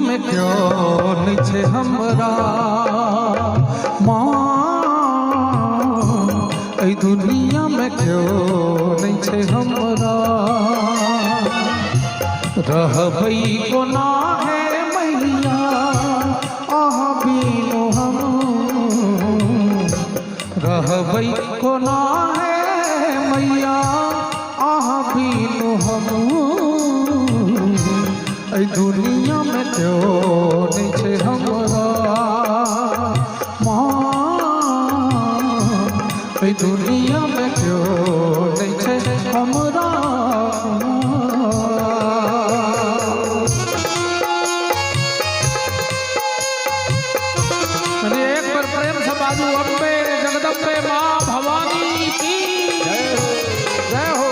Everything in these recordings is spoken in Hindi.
में क्यों नहीं छे हमरा माँ, ऐ दुनिया में क्यों नहीं छे हमरा। रहबै कोना है मैया अहाँ बिनु हम, रहबै कोना है मैया अहाँ बिनु हम। ऐ दुनिया में क्यों नहीं छे हमरा माँ, ऐ दुनिया में क्यों नहीं छे हमरा। एक बार प्रेम से बाजू अम्बे जगदम्बे माँ भवानी की जय हो।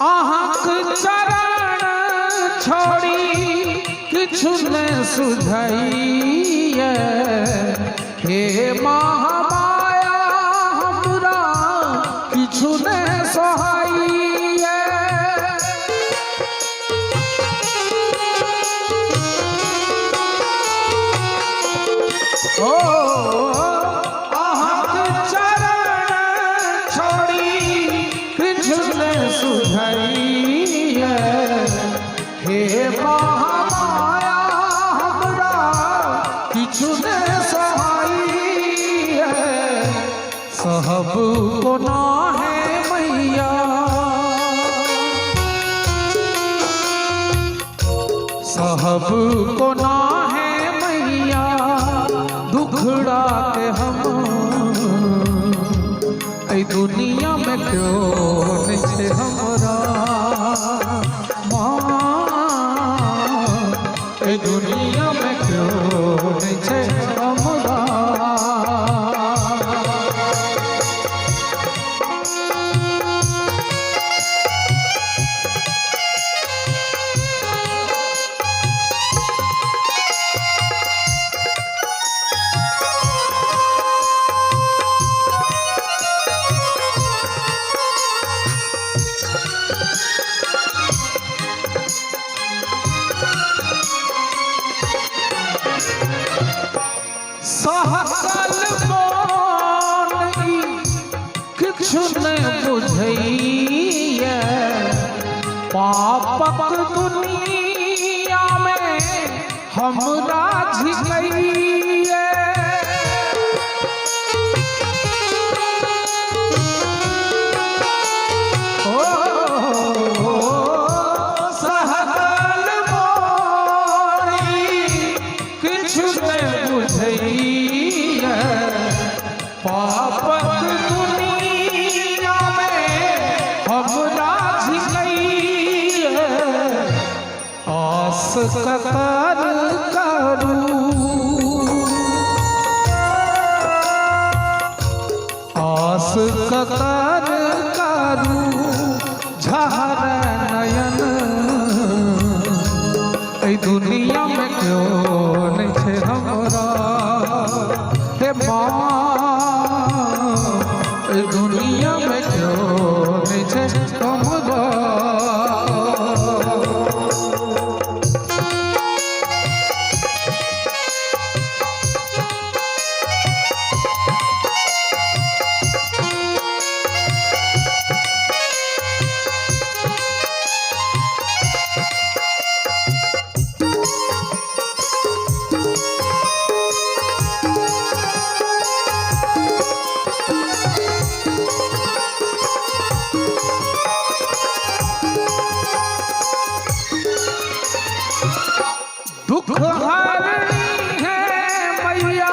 अहाँक चरण छोड़ी किछु न सुझैया, हे महामाया हमरा किछु न सोहाइया। ओ अहाँक चरण छोड़ी किछु न सुझैया, हे महामाया हमरा किछु न सोहाइया। सहब कोना है मैया, सहब कोना है मैया दुखड़ा के हम। ऐ दुनिया में क्यों नहीं छे हमरा माँ, ऐ दुनिया में क्यों नहीं छे हमरा। सहकल मोन किछु न बुझैया, पापक दुनिया में हमरा झिकैया। सहकल मोन किछु न बुझैया, पापक दुनिया में हमरा झिकैया। आस ककर करू, आस ककर करू झहर नयन। ऐ दुनिया में क्यों नहीं छे हमरा हे माँ, ऐ दुनिया में क्यों नहीं छे हमरा। दुख हरनी है मैया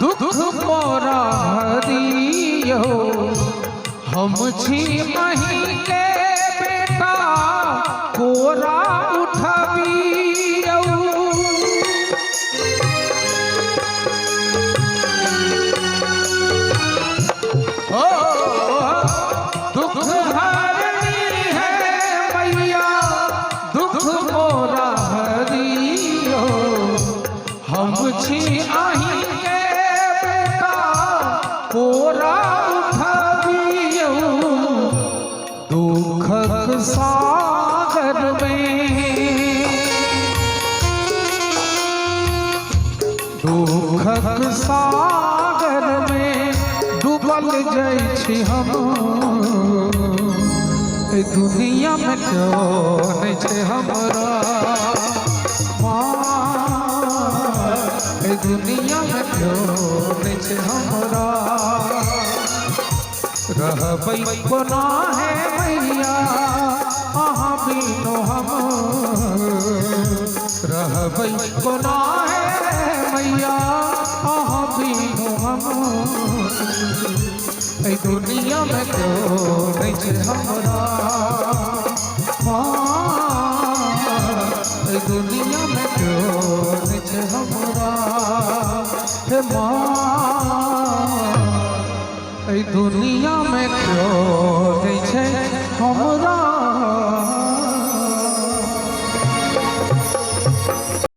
दुख मोरा हरियो, हम छी मही के बेटा कोरा उठबियो। ओ दुख हरनी सागर में, दुखक सागर में डूबल जाइ छी हम। ए दुनिया में क्यों नहीं छे हमरा ए दुनिया में क्यों नहीं छे हमरा। रहबै कोना है मैया अहाँ बिनु हम, रहबै कोना है मैया अहाँ बिनु हम। ए दुनिया में क्यों नहीं छे हमरा ए दुनिया में क्यों नहीं छे हमरा हे माँ। ए दुनिया में क्यों नहीं छे हमरा।